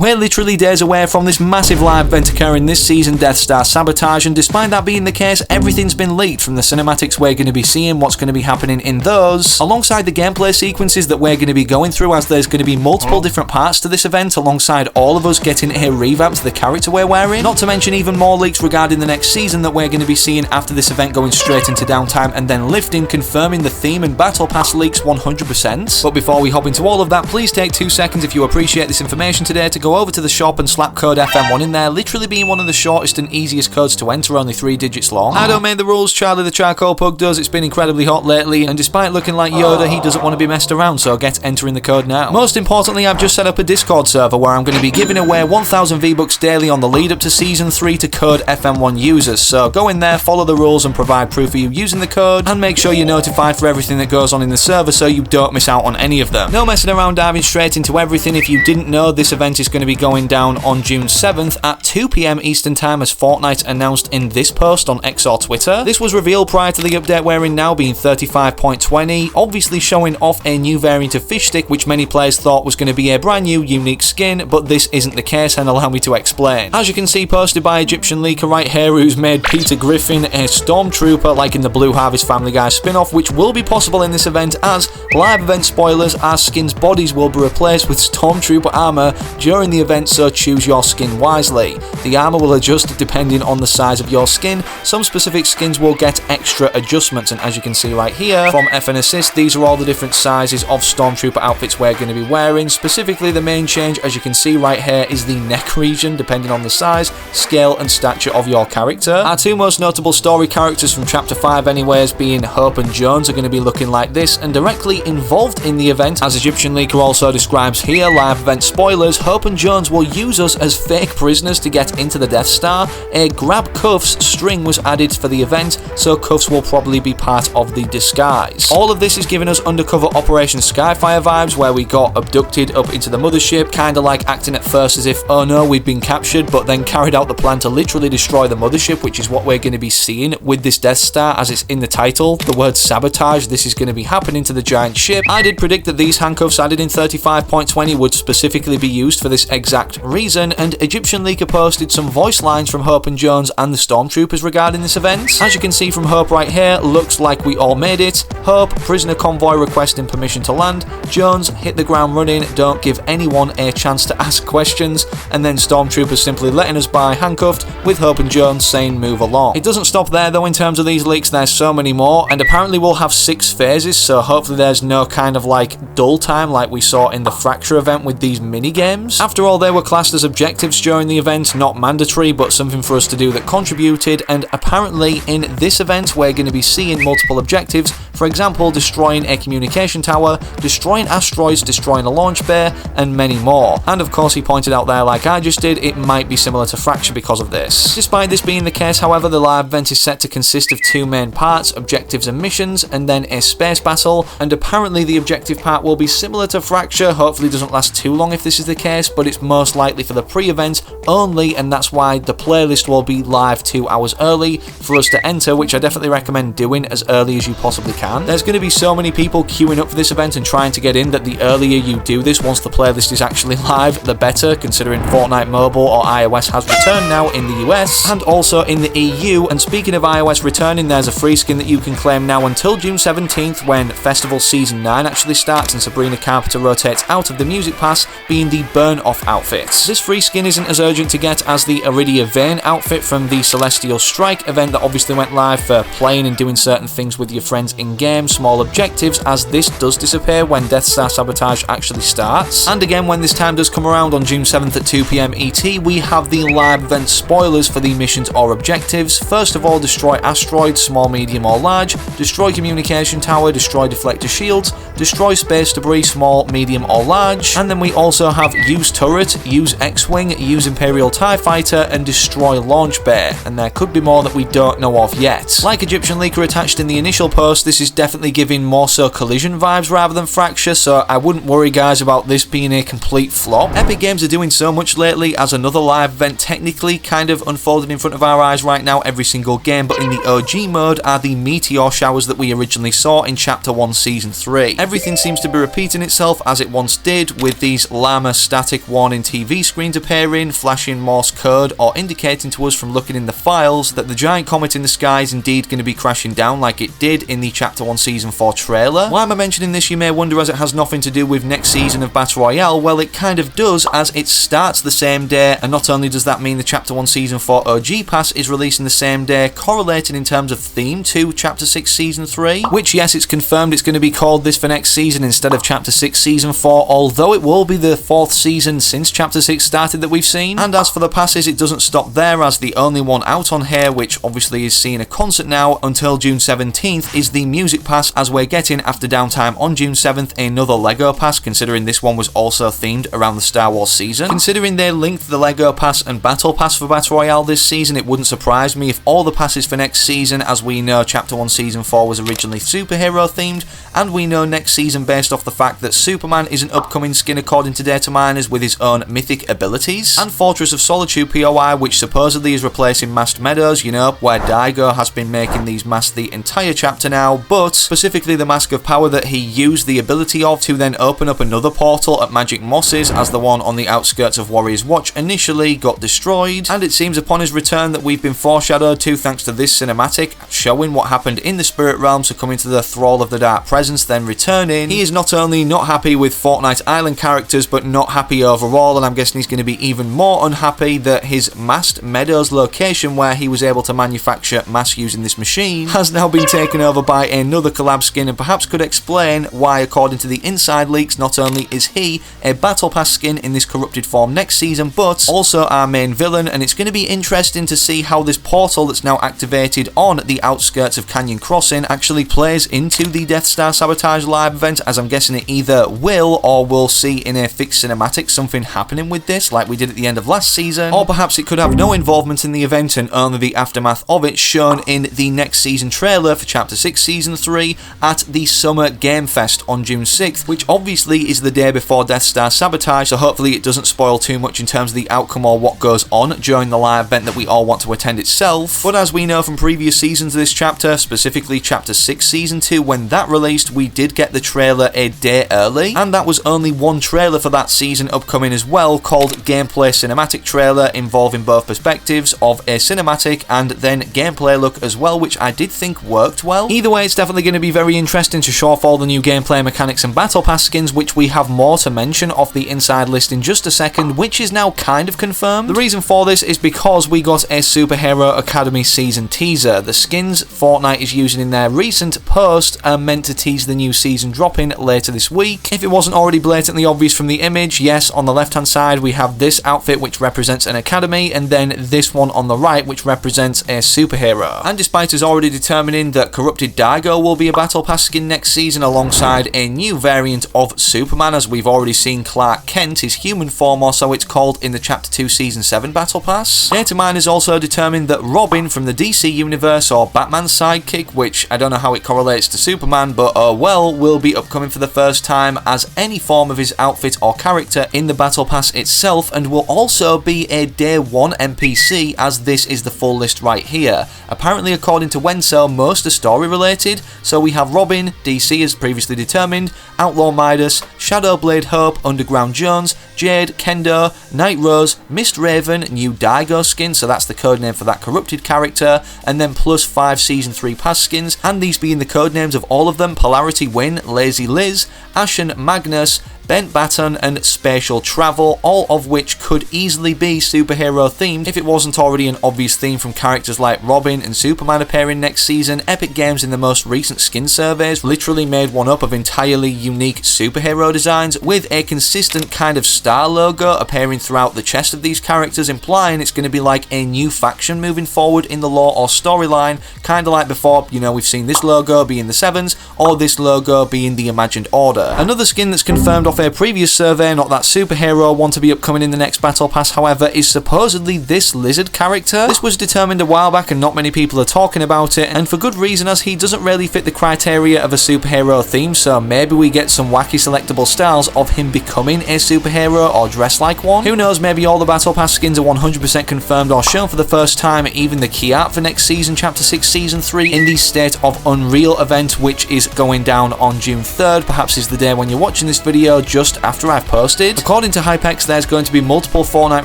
We're literally days away from this massive live event occurring this season, Death Star Sabotage, and despite that being the case, everything's been leaked from the cinematics we're going to be seeing, what's going to be happening in those, alongside the gameplay sequences that we're going to be going through, as there's going to be multiple different parts to this event, alongside all of us getting a revamp to the character we're wearing, not to mention even more leaks regarding the next season that we're going to be seeing after this event going straight into downtime and then lifting, confirming the theme and battle pass leaks 100%. But before we hop into all of that, please take 2 seconds if you appreciate this information today to go over to the shop and slap code FM1 in there, literally being one of the shortest and easiest codes to enter, only 3 digits long. I don't make the rules, Charlie the Charcoal Pug does. It's been incredibly hot lately, and despite looking like Yoda, he doesn't want to be messed around, so get entering the code now. Most importantly, I've just set up a Discord server where I'm going to be giving away 1000 V-Bucks daily on the lead up to Season 3 to code FM1 users, so go in there, follow the rules and provide proof of you using the code, and make sure you're notified for everything that goes on in the server so you don't miss out on any of them. No messing around, diving straight into everything. If you didn't know, this event is going to be going down on June 7th at 2 PM Eastern Time, as Fortnite announced in this post on X or Twitter. This was revealed prior to the update we're in now, being 35.20, obviously showing off a new variant of Fish Stick, which many players thought was going to be a brand new unique skin, but this isn't the case, and allow me to explain. As you can see, posted by Egyptian Leaker right here, who's made Peter Griffin a Stormtrooper like in the Blue Harvest Family Guy spin-off, which will be possible in this event, as live event spoilers, our skins' bodies will be replaced with Stormtrooper armor during the event, so choose your skin wisely. The armor will adjust depending on the size of your skin. Some specific skins will get extra adjustments, and as you can see right here from FN Assist, these are all the different sizes of Stormtrooper outfits we're going to be wearing. Specifically, the main change, as you can see right here, is the neck region, depending on the size, scale and stature of your character. Our 2 most notable story characters from Chapter 5 anyways, being Hope and Jones, are going to be looking like this, and directly involved in the event, as Egyptian Leaker also describes here, live event spoilers, Hope and Jones will use us as fake prisoners to get into the Death Star. A grab cuffs string was added for the event, so cuffs will probably be part of the disguise. All of this is giving us undercover Operation Skyfire vibes, where we got abducted up into the mothership, kinda like acting at first as if, oh no, we've been captured, but then carried out the plan to literally destroy the mothership, which is what we're going to be seeing with this Death Star, as it's in the title, the word sabotage. This is going to be happening to the giant ship. I did predict that these handcuffs added in 35.20 would specifically be used for this exact reason, and Egyptian Leaker posted some voice lines from Hope and Jones and the Stormtroopers regarding this event. As you can see from Hope right here, looks like we all made it. Hope, prisoner convoy requesting permission to land. Jones, hit the ground running, don't give anyone a chance to ask questions. And then Stormtroopers simply letting us by handcuffed, with Hope and Jones saying move along. It doesn't stop there though in terms of these leaks, there's so many more, and apparently we'll have 6 phases, so hopefully there's no kind of like dull time like we saw in the Fracture event with these mini games. After all, they were classed as objectives during the event, not mandatory, but something for us to do that contributed, and apparently in this event we're going to be seeing multiple objectives, for example destroying a communication tower, destroying asteroids, destroying a launch bay, and many more. And of course he pointed out there, like I just did, it might be similar to Fracture because of this. Despite this being the case, however, the live event is set to consist of 2 main parts, objectives and missions, and then a space battle, and apparently the objective part will be similar to Fracture. Hopefully it doesn't last too long if this is the case, but it's most likely for the pre-event only, and that's why the playlist will be live 2 hours early for us to enter, which I definitely recommend doing as early as you possibly can. There's going to be so many people queuing up for this event and trying to get in that the earlier you do this, once the playlist is actually live, the better, considering Fortnite Mobile or iOS has returned now in the US and also in the EU. And speaking of iOS returning, there's a free skin that you can claim now until June 17th, when Festival Season 9 actually starts and Sabrina Carpenter rotates out of the Music Pass, being the Burn Off outfit. This free skin isn't as urgent to get as the Iridia Vane outfit from the Celestial Strike event that obviously went live for playing and doing certain things with your friends in-game, small objectives, as this does disappear when Death Star Sabotage actually starts. And again, when this time does come around on June 7th at 2 PM ET, we have the live event spoilers for the missions or objectives. First of all, destroy asteroids, small, medium or large, destroy communication tower, destroy deflector shields, destroy space debris, small, medium or large, and then we also have use turret, use X-Wing, use Imperial TIE Fighter, and destroy launch bay, and there could be more that we don't know of yet. Like Egyptian Leaker attached in the initial post, this is is definitely giving more so Collision vibes rather than Fracture, so I wouldn't worry guys about this being a complete flop. Epic Games are doing so much lately as another live event technically kind of unfolded in front of our eyes right now every single game, but in the OG mode are the meteor showers that we originally saw in Chapter 1 Season 3. Everything seems to be repeating itself as it once did, with these llama static warning TV screens appearing, flashing Morse code, or indicating to us from looking in the files that the giant comet in the sky is indeed going to be crashing down like it did in the Chapter 1 Season 4 trailer. Why am I mentioning this, you may wonder, as it has nothing to do with next season of Battle Royale? Well, it kind of does, as it starts the same day, and not only does that mean the Chapter 1 Season 4 OG Pass is releasing the same day, correlating in terms of theme to Chapter 6 Season 3, which, yes, it's confirmed it's going to be called this for next season instead of Chapter 6 Season 4, although it will be the 4th season since Chapter 6 started that we've seen. And as for the passes, it doesn't stop there, as the only one out on here, which obviously is seeing a concert now until June 17th, is the Music Pass, as we're getting, after downtime on June 7th, another LEGO Pass, considering this one was also themed around the Star Wars season. Considering they linked the LEGO Pass and Battle Pass for Battle Royale this season, it wouldn't surprise me if all the passes for next season, as we know Chapter 1 Season 4 was originally superhero themed, and we know next season based off the fact that Superman is an upcoming skin according to data miners with his own mythic abilities, and Fortress of Solitude POI, which supposedly is replacing Masked Meadows, you know, where Daigo has been making these masks the entire chapter now, but specifically the Mask of Power that he used the ability of to then open up another portal at Magic Mosses, as the one on the outskirts of Warrior's Watch initially got destroyed, and it seems upon his return that we've been foreshadowed to thanks to this cinematic showing what happened in the Spirit Realm, succumbing to the thrall of the Dark Presence, then returning. He is not only not happy with Fortnite Island characters, but not happy overall, and I'm guessing he's going to be even more unhappy that his Masked Meadows location, where he was able to manufacture masks using this machine, has now been taken over by another collab skin, and perhaps could explain why, according to the inside leaks, not only is he a Battle Pass skin in this corrupted form next season, but also our main villain, and it's going to be interesting to see how this portal that's now activated on the outskirts of Canyon Crossing actually plays into the Death Star Sabotage live event, as I'm guessing it either will or we'll see in a fixed cinematic something happening with this like we did at the end of last season, or perhaps it could have no involvement in the event and only the aftermath of it shown in the next season trailer for Chapter 6 Season 3 at the Summer Game Fest on June 6th, which obviously is the day before Death Star Sabotage, so hopefully it doesn't spoil too much in terms of the outcome or what goes on during the live event that we all want to attend itself. But as we know from previous seasons of this chapter, specifically Chapter 6 Season 2, when that released, we did get the trailer a day early, and that was only one trailer for that season upcoming as well, called Gameplay Cinematic Trailer, involving both perspectives of a cinematic and then gameplay look as well, which I did think worked well. Either way, it's definitely going to be very interesting to show off all the new gameplay mechanics and Battle Pass skins, which we have more to mention off the inside list in just a second, which is now kind of confirmed. The reason for this is because we got a Superhero Academy season teaser. The skins Fortnite is using in their recent post are meant to tease the new season dropping later this week. If it wasn't already blatantly obvious from the image, yes, on the left hand side we have this outfit which represents an academy, and then this one on the right which represents a superhero. And despite us already determining that Corrupted Daigo will be a Battle Pass skin next season alongside a new variant of Superman, as we've already seen Clark Kent, his human form or so it's called, in the Chapter 2 Season 7 Battle Pass. Data miners also determined that Robin from the DC universe, or Batman's sidekick, which I don't know how it correlates to Superman, but oh well, will be upcoming for the first time as any form of his outfit or character in the Battle Pass itself, and will also be a Day 1 NPC, as this is the full list right here. Apparently, according to Wenso, most are story related, so we have Robin, DC as previously determined, Outlaw Midas, Shadowblade Hope, Underground Jones, Jade, Kendo, Night Rose, Mist Raven, new Daigo skin, so that's the codename for that corrupted character, and then plus 5 Season 3 pass skins, and these being the codenames of all of them: Polarity Win, Lazy Liz, Ashen Magnus, Bent Baton, and Spatial Travel, all of which could easily be superhero themed if it wasn't already an obvious theme from characters like Robin and Superman appearing next season. Epic Games in the most recent skin surveys literally made one up of entirely unique superhero designs with a consistent kind of star logo appearing throughout the chest of these characters, implying it's going to be like a new faction moving forward in the lore or storyline, kind of like before, you know, we've seen this logo being the Sevens or this logo being the Imagined Order. Another skin that's confirmed off off a previous survey, not that superhero one to be upcoming in the next Battle Pass, however, is supposedly this lizard character. This was determined a while back and not many people are talking about it, and for good reason, as he doesn't really fit the criteria of a superhero theme, so maybe we get some wacky selectable styles of him becoming a superhero or dressed like one. Who knows, maybe all the Battle Pass skins are 100% confirmed or shown for the first time, even the key art for next season, Chapter 6 Season 3, in the State of Unreal event, which is going down on June 3rd, perhaps is the day when you're watching this video, just after I've posted. According to Hypex, there's going to be multiple Fortnite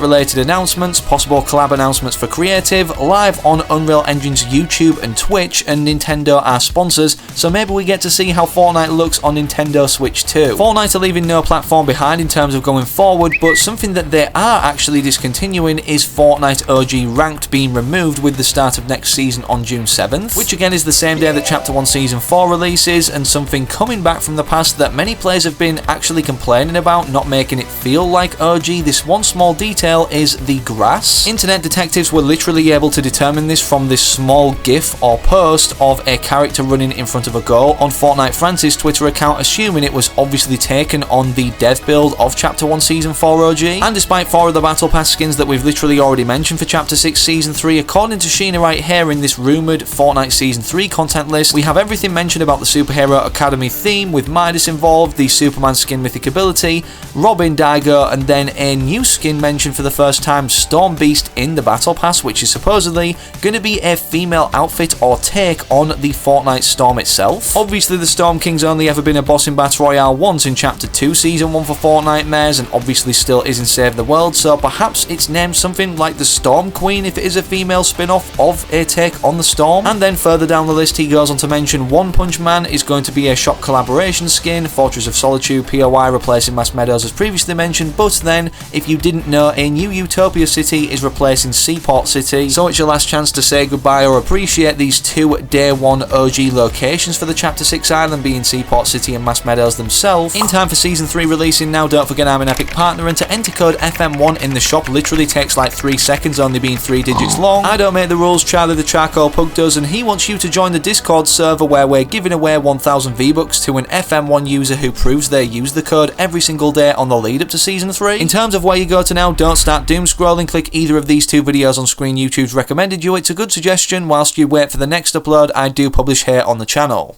related announcements, possible collab announcements for creative, live on Unreal Engine's YouTube and Twitch, and Nintendo are sponsors, so maybe we get to see how Fortnite looks on Nintendo Switch too. Fortnite are leaving no platform behind in terms of going forward, but something that they are actually discontinuing is Fortnite OG Ranked being removed with the start of next season on June 7th, which again is the same day that Chapter 1 Season 4 releases, and something coming back from the past that many players have been actually complaining about, not making it feel like OG. This one small detail is the grass. Internet detectives were literally able to determine this from this small gif or post of a character running in front of a goal on Fortnite France's Twitter account, assuming it was obviously taken on the dev build of Chapter 1 Season 4 OG. And despite 4 of the Battle Pass skins that we've literally already mentioned for Chapter 6 Season 3, according to Sheena right here in this rumoured Fortnite Season 3 content list, we have everything mentioned about the Superhero Academy theme, with Midas involved, the Superman skin mythic ability, Robin, Daigo, and then a new skin mentioned for the first time, Storm Beast, in the Battle Pass, which is supposedly going to be a female outfit or take on the Fortnite Storm itself. Obviously, the Storm King's only ever been a boss in Battle Royale once in Chapter 2 Season 1 for Fortnite Mares, and obviously still is in Save the World, so perhaps it's named something like the Storm Queen if it is a female spin-off of a take on the Storm. And then further down the list, he goes on to mention One Punch Man is going to be a shop collaboration skin, Fortress of Solitude POI replacing Mass Meadows as previously mentioned, but then, if you didn't know, a new Utopia City is replacing Seaport City, so it's your last chance to say goodbye or appreciate these two Day 1 OG locations for the Chapter 6 island, being Seaport City and Mass Meadows themselves, in time for Season 3 releasing. Now, don't forget I'm an Epic partner, and to enter code FM1 in the shop literally takes like 3 seconds, only being 3 digits long. I don't make the rules, Charlie the Charcoal Pug does, and he wants you to join the Discord server where we're giving away 1000 V-Bucks to an FM1 user who proves they use the code every single day on the lead up to Season 3. In terms of where you go to now, don't start doom scrolling, click either of these 2 videos on screen YouTube's recommended you. It's a good suggestion whilst you wait for the next upload I do publish here on the channel.